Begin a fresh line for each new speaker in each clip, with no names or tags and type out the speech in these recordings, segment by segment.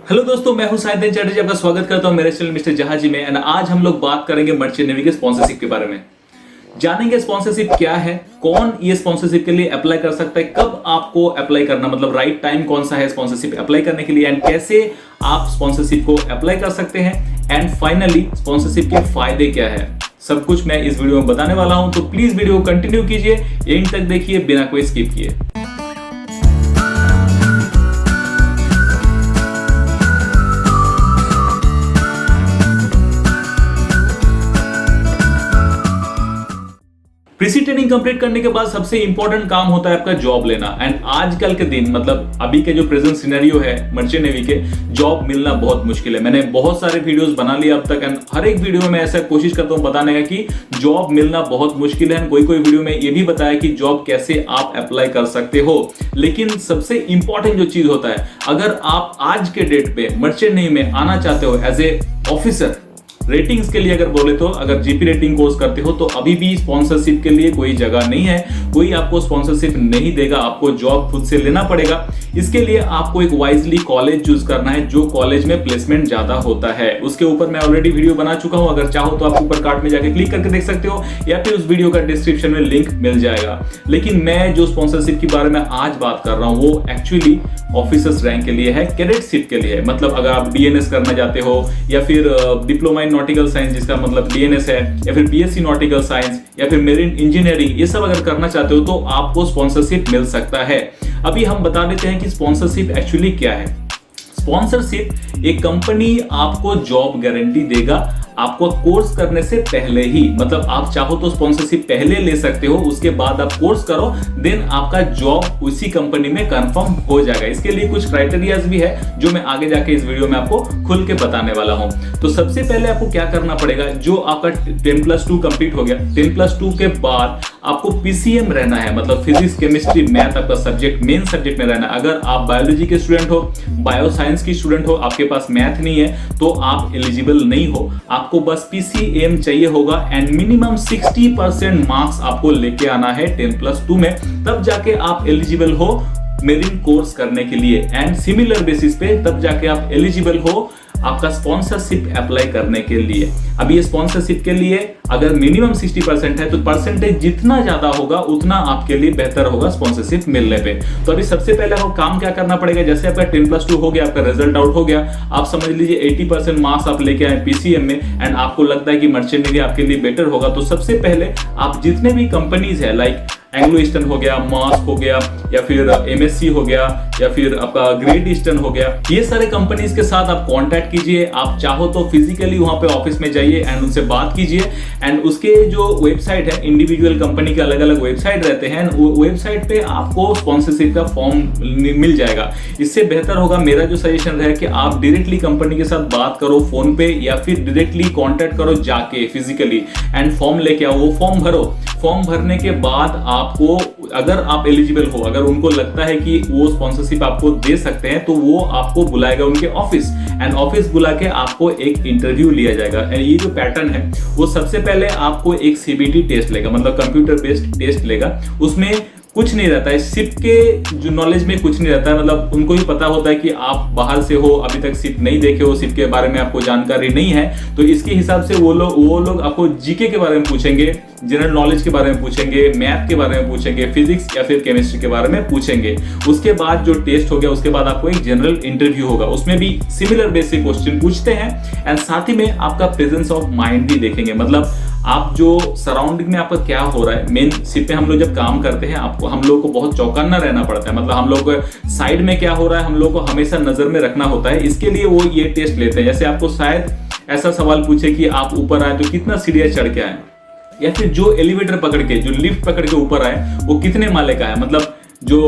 Hello दोस्तों, मैं हूं साइंदन चैटर्जी। आपका स्वागत करता हूं मेरे चैनल मिस्टर जहाजी में। एंड आज हम लोग बात करेंगे मर्चेंट नेवी के स्पॉन्सरशिप के बारे में। जानेंगे स्पॉन्सरशिप क्या है, कौन ये स्पॉन्सरशिप के लिए अप्लाई कर सकता है, कब आपको अप्लाई करना, मतलब राइट टाइम कौन सा है स्पॉन्सरशिप अप्लाई करने के लिए, एंड कैसे आप स्पॉन्सरशिप को अप्लाई कर सकते हैं, एंड फाइनली स्पॉन्सरशिप के फायदे क्या है, सब कुछ मैं इस वीडियो में बताने वाला हूं। तो प्लीज वीडियो को कंटिन्यू कीजिए, एंड तक देखिए बिना कोई स्किप किए। प्रीसी ट्रेनिंग कंप्लीट करने के बाद सबसे इंपॉर्टेंट काम होता है आपका जॉब लेना। एंड आजकल के दिन, मतलब अभी के जो प्रेजेंट सिनेरियो है मर्चेंट नेवी के, जॉब मिलना बहुत मुश्किल है। मैंने बहुत सारे वीडियोस बना लिए अब तक, एंड हर एक वीडियो में ऐसा कोशिश करता हूं बताने का कि जॉब मिलना बहुत मुश्किल है। कोई वीडियो में ये भी बताया कि जॉब कैसे आप अप्लाई कर सकते हो। लेकिन सबसे इंपॉर्टेंट जो चीज होता है, अगर आप आज के डेट पे मर्चेंट नेवी में आना चाहते हो एज ए ऑफिसर, रेटिंग्स के लिए अगर बोले तो, अगर जीपी रेटिंग कोर्स करते हो तो अभी भी स्पॉन्सरशिप के लिए कोई जगह नहीं है। कोई आपको स्पॉन्सरशिप नहीं देगा, आपको जॉब खुद से लेना पड़ेगा। इसके लिए आपको एक वाइजली कॉलेज चूज करना है जो कॉलेज में प्लेसमेंट ज्यादा होता है। उसके ऊपर मैं ऑलरेडी वीडियो बना चुका हूं, अगर चाहो तो आप ऊपर कार्ड में जाके क्लिक करके देख सकते हो, या फिर उस वीडियो का डिस्क्रिप्शन में लिंक मिल जाएगा। लेकिन मैं जो स्पॉन्सरशिप के बारे में आज बात कर रहा हूं वो एक्चुअली ऑफिसर्स रैंक के लिए है, कैडेटशिप के लिए है। मतलब अगर आप डीएनएस करना चाहते हो, या फिर डिप्लोमा इन नॉटिकल साइंस जिसका मतलब डीएनएस है, या फिर बीएससी नॉटिकल साइंस, या फिर मेरीन इंजीनियरिंग, ये सब अगर करना चाहते हो तो आपको स्पॉन्सरशिप मिल सकता है। अभी हम बता देते हैं कि स्पॉन्सरशिप एक्चुअली क्या है। स्पॉन्सरशिप एक कंपनी आपको जॉब गारंटी देगा आपको कोर्स करने से पहले ही। मतलब आप चाहो तो स्पॉन्सरशिप पहले ले सकते हो, उसके बाद आप कोर्स करो, देन आपका जॉब उसी कंपनी में कंफर्म हो जाएगा। इसके लिए कुछ क्राइटेरियाज भी है जो मैं आगे जाके इस वीडियो में आपको खुल के बताने वाला हूं। तो सबसे पहले आपको क्या करना पड़ेगा, जो आपका 10+2 कंप्लीट हो गया, 10+2 के बाद आपको पीसीएम रहना है, मतलब फिजिक्स केमिस्ट्री मैथ आपका सब्जेक्ट मेन सब्जेक्ट में रहना है। अगर आप बायोलॉजी के स्टूडेंट हो, बायो साइंस की स्टूडेंट हो, आपके पास मैथ नहीं है तो आप एलिजिबल नहीं हो। आपको बस पीसीएम चाहिए होगा, एंड मिनिमम 60% मार्क्स आपको लेके आना है 10+2 में, तब जाके आप एलिजिबल हो मेरिन कोर्स करने के लिए। एंड सिमिलर बेसिस पे तब जाके आप एलिजिबल हो आपका स्पॉन्सरशिप अप्लाई करने के लिए। अभी ये स्पॉन्सरशिप के लिए अगर मिनिमम 60% है तो परसेंटेज जितना ज्यादा होगा उतना आपके लिए बेहतर होगा स्पॉन्सरशिप मिलने पे। तो अभी सबसे पहले आपको काम क्या करना पड़ेगा, जैसे आपका 10+2 हो गया, आपका रिजल्ट आउट हो गया, आप समझ लीजिए 80% मार्क्स आप लेके आए पीसीएम में, एंड आपको लगता है कि मर्चेंट नेवी आपके लिए बेटर होगा। तो सबसे पहले आप जितने भी कंपनीज है, लाइक एंग्लो ईस्टर्न हो गया, मास्क हो गया, या फिर एमएससी हो गया, या फिर आपका ग्रेट ईस्टर्न हो गया, ये सारे कंपनीज के साथ आप कांटेक्ट कीजिए। आप चाहो तो फिजिकली वहां पे ऑफिस में जाइए एंड उनसे बात कीजिए। एंड उसके जो वेबसाइट है, इंडिविजुअल कंपनी के अलग अलग वेबसाइट रहते हैं, वेबसाइट पे आपको स्पॉन्सरशिप का फॉर्म मिल जाएगा। इससे बेहतर होगा, मेरा जो सजेशन है कि आप डायरेक्टली कंपनी के साथ बात करो फोन पे, या फिर डायरेक्टली कांटेक्ट करो जाके फिजिकली, एंड फॉर्म लेके आओ, वो फॉर्म भरो। फॉर्म भरने के बाद आपको, अगर आप एलिजिबल हो, अगर उनको लगता है कि वो स्पॉन्सरशिप आपको दे सकते हैं, तो वो आपको बुलाएगा उनके ऑफिस, एंड ऑफिस बुला के आपको एक इंटरव्यू लिया जाएगा। एंड ये जो पैटर्न है वो सबसे पहले आपको एक सीबीटी टेस्ट लेगा, मतलब कंप्यूटर बेस्ड टेस्ट लेगा। उसमें कुछ नहीं रहता है, सिप के जो नॉलेज में कुछ नहीं रहता है। मतलब उनको ही पता होता है कि आप बाहर से हो, अभी तक सिप नहीं देखे हो, सिप के बारे में आपको जानकारी नहीं है, तो इसके हिसाब से वो लोग आपको जीके के बारे में पूछेंगे, जनरल नॉलेज के बारे में पूछेंगे, मैथ के बारे में पूछेंगे, फिजिक्स या फिर केमिस्ट्री के बारे में पूछेंगे। उसके बाद जो टेस्ट हो गया, उसके बाद आपको एक जनरल इंटरव्यू होगा, उसमें भी सिमिलर बेसिक क्वेश्चन पूछते हैं। एंड साथ ही में आपका प्रेजेंस ऑफ माइंड भी देखेंगे, मतलब आप जो सराउंडिंग में आपका क्या हो रहा है। मेन सिप पे हम लोग जब काम करते हैं, आपको हम लोग को बहुत चौकन्ना रहना पड़ता है, मतलब हम लोग को साइड में क्या हो रहा है हम लोग को हमेशा नजर में रखना होता है। इसके लिए वो ये टेस्ट लेते हैं। जैसे आपको शायद ऐसा सवाल पूछे कि आप ऊपर आए तो कितना सीढ़ियां चढ़ के आए, या फिर जो एलिवेटर पकड़ के, जो लिफ्ट पकड़ के ऊपर आए वो कितने माले का है, मतलब जो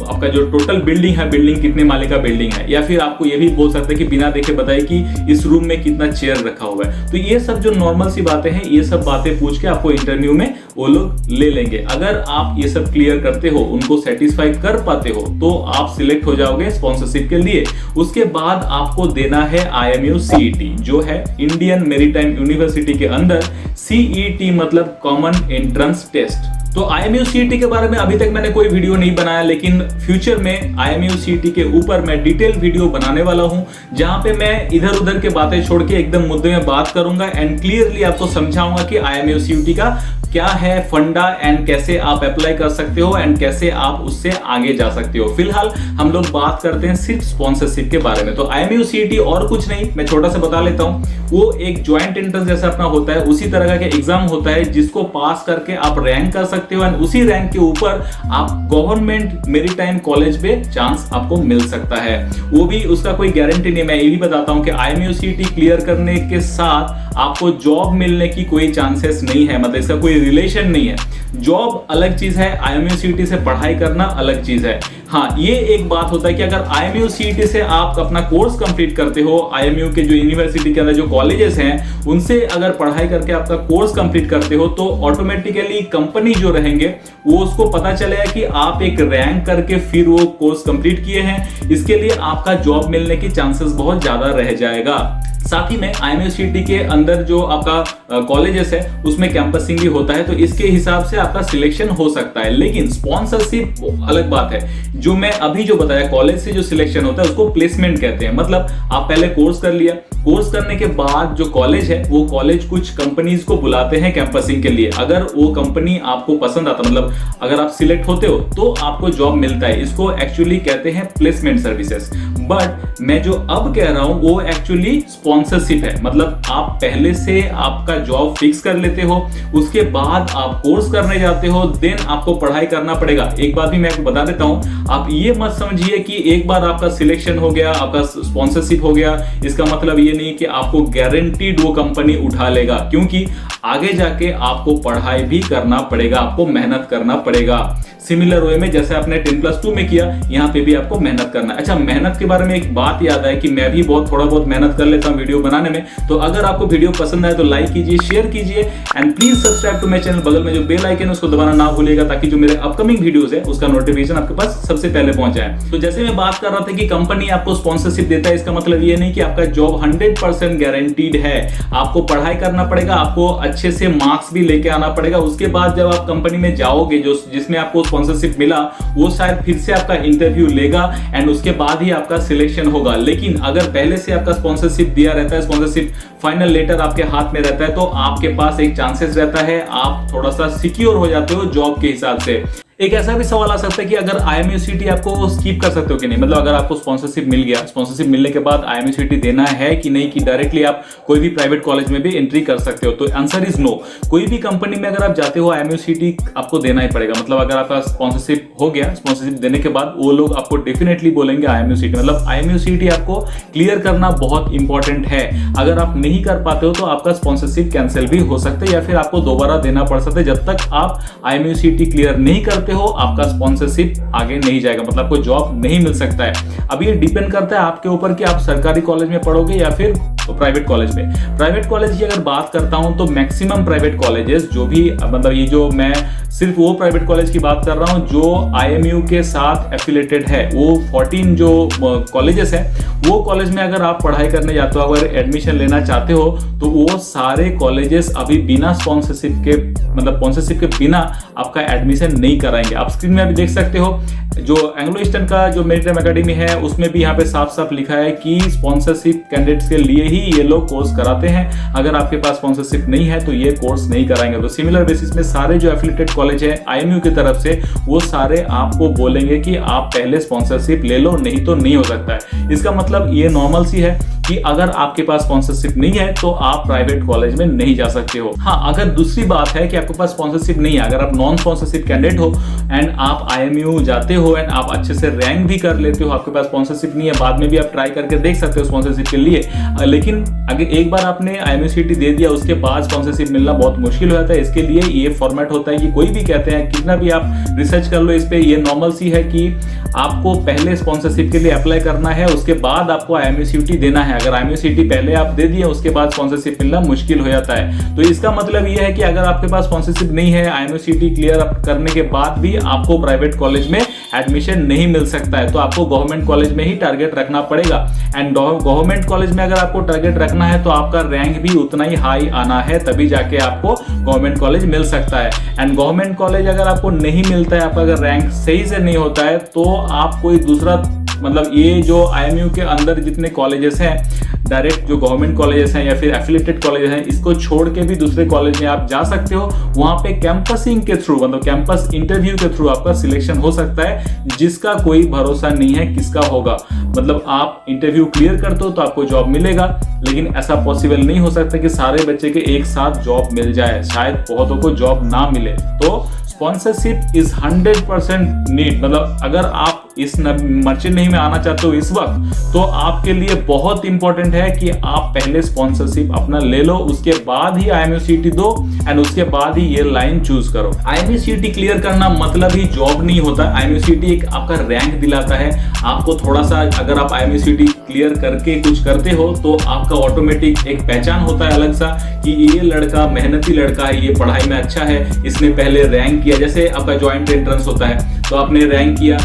आपका जो टोटल बिल्डिंग है, बिल्डिंग कितने माले का बिल्डिंग है। या फिर आपको ये भी बोल सकते हैं कि बिना देखे बताइए कि इस रूम में कितना चेयर रखा हुआ है। तो ये सब जो नॉर्मल सी बातें हैं, ये सब बातें पूछ के आपको इंटरव्यू में वो लोग ले लेंगे। अगर आप ये सब क्लियर करते हो, उनको सेटिस्फाई कर पाते हो, तो आप सिलेक्ट हो जाओगे स्पॉन्सरशिप के लिए। उसके बाद आपको देना है IMU CET, जो है इंडियन मेरीटाइम यूनिवर्सिटी के अंदर CET मतलब कॉमन एंट्रेंस टेस्ट। तो IMU CET के बारे में अभी तक मैंने कोई वीडियो नहीं बनाया, लेकिन फ्यूचर में IMU CET के ऊपर मैं डिटेल वीडियो बनाने वाला हूं, जहां पे मैं इधर उधर के बातें छोड़ के एकदम मुद्दे में बात करूंगा एंड क्लियरली आपको समझाऊंगा कि IMU CET का क्या है फंडा एंड कैसे आप अप्लाई कर सकते हो एंड कैसे आप उससे आगे जा सकते हो। फिलहाल हम लोग बात करते हैं सिर्फ स्पॉन्सरशिप के बारे में। तो IMU CET और कुछ नहीं, मैं छोटा सा बता लेता हूं, वो एक ज्वाइंट एंट्रेंस जैसा अपना होता है, उसी तरह का एग्जाम होता है जिसको पास करके आप रैंक कर सकते हो एंड उसी रैंक के ऊपर आप गवर्नमेंट मेरिटाइम कॉलेज पे चांस आपको मिल सकता है। वो भी उसका कोई गारंटी नहीं। मैं ये भी बताता हूं कि IMU CET क्लियर करने के साथ आपको जॉब मिलने की कोई चांसेस नहीं है, मतलब इसका कोई रिलेशन नहीं है। जॉब अलग चीज है, IMU CET से पढ़ाई करना अलग चीज है। हाँ, ये एक बात होता है कि अगर IMU CET से आप अपना कोर्स कंप्लीट करते हो, IMU के जो यूनिवर्सिटी के अंदर जो कॉलेजेस हैं उनसे अगर पढ़ाई करके आपका कोर्स कंप्लीट करते हो, तो ऑटोमेटिकली कंपनी जो रहेंगे वो उसको पता चलेगा कि आप एक रैंक करके फिर वो कोर्स कंप्लीट किए हैं, इसके लिए आपका जॉब मिलने की चांसेस बहुत ज्यादा रह जाएगा। साथ ही में IMU CET के अंदर जो आपका कॉलेजेस है उसमें कैंपसिंग भी होता है, तो इसके हिसाब से आपका सिलेक्शन हो सकता है। लेकिन स्पॉन्सरशिप अलग बात है। जो मैं अभी जो बताया, कॉलेज से जो सिलेक्शन होता है उसको प्लेसमेंट कहते हैं। मतलब आप पहले कोर्स कर लिया, कोर्स करने के बाद जो कॉलेज है वो कॉलेज कुछ कंपनीज को बुलाते हैं कैंपसिंग के लिए। अगर वो कंपनी आपको पसंद आता, मतलब अगर आप सिलेक्ट होते हो तो आपको जॉब मिलता है। इसको एक्चुअली कहते हैं प्लेसमेंट सर्विसेज। बट मैं जो अब कह रहा हूं वो एक्चुअली स्पॉन्सरशिप है। मतलब आप पहले से आपका जॉब फिक्स कर लेते हो, उसके बाद आप कोर्स करने जाते हो, देन आपको पढ़ाई करना पड़ेगा। एक बात भी मैं आपको बता देता हूं, आप ये मत समझिए कि एक बार आपका सिलेक्शन हो गया, आपका स्पॉन्सरशिप हो गया, इसका मतलब ये नहीं कि आपको गारंटीड वो कंपनी उठा लेगा, क्योंकि आगे जाके आपको पढ़ाई भी करना पड़ेगा, आपको मेहनत करना पड़ेगा। सिमिलर वे में जैसे आपने 10+2 में किया, यहाँ पे भी आपको मेहनत करना है। अच्छा, मेहनत के बारे में एक बात याद है कि मैं भी थोड़ा बहुत मेहनत कर लेता हूँ वीडियो बनाने में। तो अगर आपको वीडियो पसंद आए तो लाइक कीजिए, शेयर कीजिए and please subscribe to my channel. बगल में जो बेल आइकन है उसको दबाना ना भूलिएगा, ताकि जो मेरे अपकमिंग वीडियोस है उसका नोटिफिकेशन आपके पास सबसे पहले पहुंच जाए। तो जैसे मैं बात कर रहा था कि कंपनी आपको स्पॉन्सरशिप देता है, इसका मतलब ये नहीं कि आपका जॉब 100% गारंटीड है। आपको पढ़ाई करना पड़ेगा, आपको अच्छे से मार्क्स भी लेके आना पड़ेगा। उसके बाद जब आप कंपनी में जाओगे जिसमें आपको स्पॉन्सरशिप मिला, वो शायद फिर से आपका इंटरव्यू लेगा एंड उसके बाद ही आपका सिलेक्शन होगा। लेकिन अगर पहले से आपका स्पॉन्सरशिप दिया रहता है, स्पॉन्सरशिप फाइनल लेटर आपके हाथ में रहता है, तो आपके पास एक चांसेस रहता है, आप थोड़ा सा सिक्योर हो जाते हो जॉब के हिसाब से। एक ऐसा भी सवाल आ सकता है कि अगर IMU CET आपको स्किप कर सकते हो कि नहीं, मतलब अगर आपको स्पॉन्सरशिप मिल गया, स्पॉन्सरशिप मिलने के बाद IMU CET देना है कि नहीं, कि डायरेक्टली आप कोई भी प्राइवेट कॉलेज में भी एंट्री कर सकते हो। तो आंसर इज नो। कोई भी कंपनी में अगर आप जाते हो, IMU CET आपको देना ही पड़ेगा। मतलब अगर आपका स्पॉन्सरशिप हो गया, स्पॉन्सरशिप देने के बाद वो लोग आपको डेफिनेटली बोलेंगे IMU CET। मतलब IMU CET आपको क्लियर करना बहुत इंपॉर्टेंट है। अगर आप नहीं कर पाते हो तो आपका स्पॉन्सरशिप कैंसिल भी हो सकता है, या फिर आपको दोबारा देना पड़ सकता है। जब तक आप IMU CET क्लियर नहीं करते हो, आपका स्पॉन्सरशिप आगे नहीं जाएगा, मतलब आपको जॉब नहीं मिल सकता है। अब ये डिपेंड करता है आपके ऊपर कि आप सरकारी कॉलेज में पढ़ोगे या फिर प्राइवेट कॉलेज में। प्राइवेट कॉलेज की अगर बात करता हूं तो मैक्सिमम प्राइवेट कॉलेजेस जो भी, मतलब ये जो मैं सिर्फ वो प्राइवेट कॉलेज की बात कर रहा हूं जो IMU के साथ एफिलेटेड है, वो 14 जो कॉलेजेस है, वो कॉलेज में अगर आप पढ़ाई करने जाते हो, अगर एडमिशन लेना चाहते हो, तो वो सारे कॉलेजेस अभी बिना स्पॉन्सरशिप के, मतलब स्पॉन्सरशिप के बिना आपका एडमिशन नहीं कराएंगे। आप स्क्रीन में अभी देख सकते हो, जो एंग्लो ईस्टर्न का जो मेरिटाइम एकेडमी है उसमें भी यहाँ पे साफ साफ लिखा है कि स्पॉन्सरशिप कैंडिडेट्स के लिए ही ये लोग कोर्स कराते हैं। अगर आपके पास स्पॉन्सरशिप नहीं है तो ये कोर्स नहीं कराएंगे। तो सिमिलर बेसिस में सारे जो एफिलिएटेड कॉलेज है IMU की तरफ से, वो सारे आपको बोलेंगे कि आप पहले स्पॉन्सरशिप ले लो, नहीं तो नहीं हो सकता है। इसका मतलब ये नॉर्मल सी है कि अगर आपके पास स्पॉन्सरशिप नहीं है तो आप प्राइवेट कॉलेज में नहीं जा सकते हो। हाँ, अगर दूसरी बात है कि आपके पास स्पॉन्सरशिप नहीं है, अगर आप नॉन स्पॉन्सरशिप कैंडिडेट हो एंड आप IMU जाते हो एंड आप अच्छे से रैंक भी कर लेते हो, आपके पास स्पॉन्सरशिप नहीं है, बाद में भी आप ट्राई करके देख सकते हो स्पॉन्सरशिप के लिए। लेकिन अगर एक बार आपने IMU CET दे दिया, उसके बाद स्पॉन्सरशिप मिलना बहुत मुश्किल हो जाता है। इसके लिए ये फॉर्मेट होता है कि कोई भी कहते हैं, कितना भी आप रिसर्च कर लो इस पे, ये नॉर्मल सी है कि आपको पहले स्पॉन्सरशिप के लिए अप्लाई करना है, उसके बाद आपको IMU CET देना है। अगर IMU CET पहले आप दे दिए, उसके बाद स्पॉन्सरशिप मिलना मुश्किल हो जाता है। तो इसका मतलब ये है कि अगर आपके पास स्पॉन्सरशिप नहीं है, IMU CET क्लियर करने के बाद भी आपको प्राइवेट कॉलेज में एडमिशन नहीं मिल सकता है। तो आपको गवर्नमेंट कॉलेज में ही टारगेट रखना पड़ेगा। एंड गवर्नमेंट कॉलेज में अगर आपको टारगेट रखना है तो आपका रैंक भी उतना ही हाई आना है, तभी जाके आपको गवर्नमेंट कॉलेज मिल सकता है। एंड गवर्नमेंट कॉलेज अगर आपको नहीं मिलता है, आपका अगर रैंक सही से नहीं होता है, तो आप कोई दूसरा मतलब ये जो IMU के अंदर जितने कॉलेजेस हैं, डायरेक्ट जो गवर्नमेंट कॉलेजेस हैं या फिर एफिलिएटेड कॉलेजेस हैं, इसको छोड़ के भी दूसरे कॉलेज में आप जा सकते हो। वहां पे कैंपसिंग के थ्रू मतलब कैंपस इंटरव्यू के थ्रू आपका सिलेक्शन हो सकता है, जिसका कोई भरोसा नहीं है किसका होगा। मतलब आप इंटरव्यू क्लियर करते हो तो आपको जॉब मिलेगा, लेकिन ऐसा पॉसिबल नहीं हो सकता कि सारे बच्चे के एक साथ जॉब मिल जाए, शायद बहुतों को जॉब ना मिले। तो स्पॉन्सरशिप इज 100% नीड। मतलब अगर आप इस मर्चेंट नेवी में आना चाहते हो इस वक्त, तो आपके लिए बहुत इंपॉर्टेंट है कि आप पहले स्पॉन्सरशिप अपना ले लो, उसके बाद ही IMU CET दो एंड उसके बाद ही ये लाइन चूज करो। IMU CET क्लियर करना मतलब ही जॉब नहीं होता। IMU CET एक आपका रैंक दिलाता है आपको थोड़ा सा। अगर आप IMU CET क्लियर करके कुछ करते हो तो आपका ऑटोमेटिक एक पहचान होता है अलग सा कि ये लड़का मेहनती लड़का है, ये पढ़ाई में अच्छा है, इसने पहले रैंक किया। जैसे आपका ज्वाइंट एंट्रेंस होता है, तो आपने रैंक किया,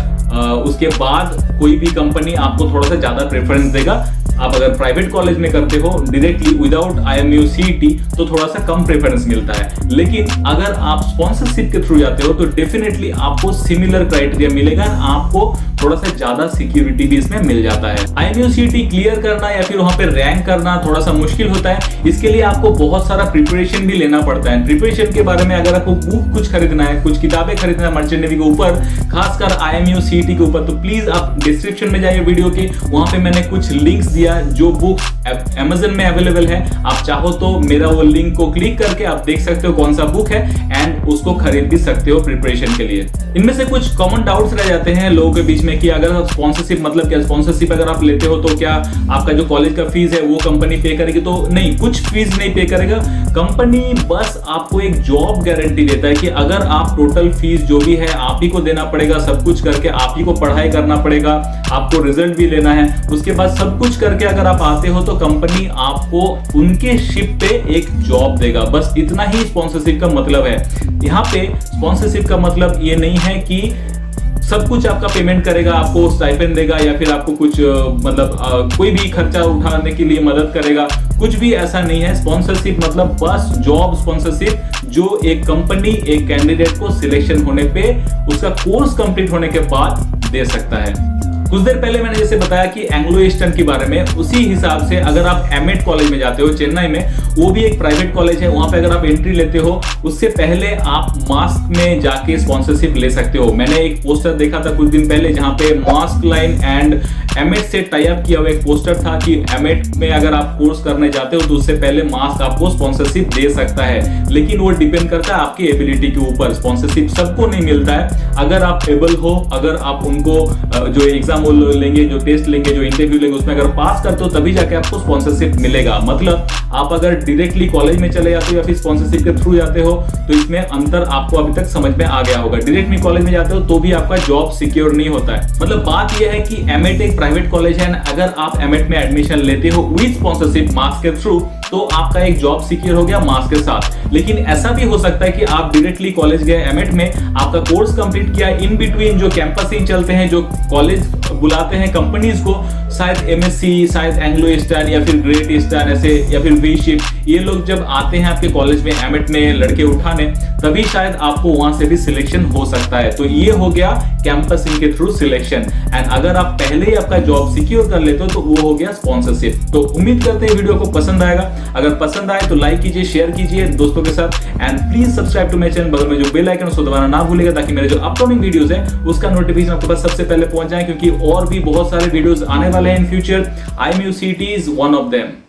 उसके बाद कोई भी कंपनी आपको थोड़ा सा ज्यादा प्रेफरेंस देगा। आप अगर प्राइवेट कॉलेज में करते हो डायरेक्टली विदाउट IMU CET तो थोड़ा सा कम प्रेफरेंस मिलता है, लेकिन अगर आप स्पॉन्सरशिप के थ्रू जाते हो तो डेफिनेटली आपको सिमिलर क्राइटेरिया मिलेगा, आपको थोड़ा सा ज्यादा सिक्योरिटी भी इसमें मिल जाता है। IMU CET क्लियर करना या फिर वहां पे रैंक करना थोड़ा सा मुश्किल होता है। इसके लिए आपको बहुत सारा प्रिपरेशन भी लेना पड़ता है। प्रिपरेशन के बारे में अगर आपको बुक कुछ खरीदना है, कुछ किताबें खरीदना है मर्चेंट नेवी के ऊपर, खासकर IMU CET के ऊपर, तो प्लीज आप डिस्क्रिप्शन में जाइए वीडियो के, वहां पे मैंने कुछ लिंक्स दिया जो बुक Amazon में अवेलेबल है। आप चाहो तो मेरा वो लिंक को क्लिक करके आप देख सकते हो कौन सा बुक है एंड उसको खरीद भी सकते हो प्रिपरेशन के लिए। इनमें से कुछ कॉमन डाउट्स रह जाते हैं लोगों के बीच में कि अगर स्पॉन्सरशिप मतलब क्या, स्पॉन्सरशिप अगर आप लेते हो तो क्या आपका जो कॉलेज का फीस है वो कंपनी पे करेगी? तो नहीं, कुछ फीस नहीं पे करेगा कंपनी, बस आपको एक जॉब गारंटी देता है कि अगर आप टोटल फीस जो भी है आप ही को देना पड़ेगा, सब कुछ करके आप ही को पढ़ाई करना पड़ेगा, आपको रिजल्ट भी लेना है, उसके बाद सब कुछ करके अगर आप आते हो तो कंपनी आपको उनके शिप पे एक जॉब देगा। बस इतना ही स्पॉन्सरशिप का मतलब है। यहाँ पे स्पॉन्सरशिप का मतलब ये नहीं है कि सब कुछ आपका पेमेंट करेगा, आपको स्टाइपेंड देगा या फिर आपको कुछ मतलब कोई भी खर्चा उठाने के लिए मदद करेगा, कुछ भी ऐसा नहीं है। स्पॉन्सरशिप मतलब बस जॉब स्पॉन्सरशिप जो एक कंपनी एक कैंडिडेट को सिलेक्शन होने पे उसका कोर्स कंप्लीट होने के बाद दे सकता है। कुछ देर पहले मैंने जैसे बताया कि एंग्लो ईस्टर्न के बारे में, उसी हिसाब से अगर आप एमएड कॉलेज में जाते हो चेन्नई में, वो भी एक प्राइवेट कॉलेज है, वहां पे अगर आप एंट्री लेते हो उससे पहले आप मास्क में जाके स्पॉन्सरशिप ले सकते हो। मैंने एक पोस्टर देखा था कुछ दिन पहले जहां पे मास्क लाइन एंड एमएड से टाई अप किया हुआ एक पोस्टर था कि एमएड में अगर आप कोर्स करने जाते हो तो उससे पहले मास्क आपको स्पॉन्सरशिप दे सकता है, लेकिन वो डिपेंड करता है आपकी एबिलिटी के ऊपर। स्पॉन्सरशिप सबको नहीं मिलता है। अगर आप एबल हो, अगर आप उनको जो एग्जाम लेंगे, जो टेस्ट लेंगे, जो इंटरव्यू लेंगे, उसमें अगर पास करते हो तभी जाके आपको स्पॉन्सरशिप मिलेगा। मतलब आप अगर डायरेक्टली कॉलेज में चले जाते हो या फिर स्पॉन्सरशिप के थ्रू जाते हो तो इसमें अंतर आपको अभी तक समझ में आ गया होगा। डायरेक्टली कॉलेज में जाते हो तो भी आपका जॉब सिक्योर नहीं होता है। मतलब बात यह है कि एमएड एक प्राइवेट कॉलेज है, अगर आप एमएड में एडमिशन लेते हो विद स्पॉन्सरशिप मार्क्स के थ्रू तो आपका एक जॉब सिक्योर हो गया मार्क्स के साथ। लेकिन ऐसा भी हो सकता है कि आप डायरेक्टली कॉलेज गए एमएड में, आपका कोर्स कंप्लीट किया, इन बिटवीन जो कैंपसिंग चलते हैं, जो कॉलेज बुलाते हैं कंपनीज को, शायद एमएससी, शायद एंग्लो ईस्टर्न या फिर ग्रेट ईस्टर्न ऐसे या फिर वी शिप, ये लोग जब आते हैं आपके कॉलेज में एमएड में लड़के उठाने, तभी शायद आपको वहां से भी सिलेक्शन हो सकता है। तो ये हो गया कैंपसिंग के थ्रू सिलेक्शन। एंड अगर आप पहले ही आपका जॉब सिक्योर कर लेते हो तो वो हो गया स्पॉन्सरशिप। तो उम्मीद करते हैं वीडियो को पसंद आएगा। अगर पसंद आए तो लाइक कीजिए, शेयर कीजिए दोस्तों के साथ and please subscribe to my channel. बगल में जो बेल आइकन उसको दबाना ना भूलिएगा ताकि मेरे जो अपकमिंग वीडियोस है उसका नोटिफिकेशन आपके पास सबसे पहले पहुंच जाए, क्योंकि और भी बहुत सारे वीडियोस आने वाले हैं in future. IMU CET is one of them.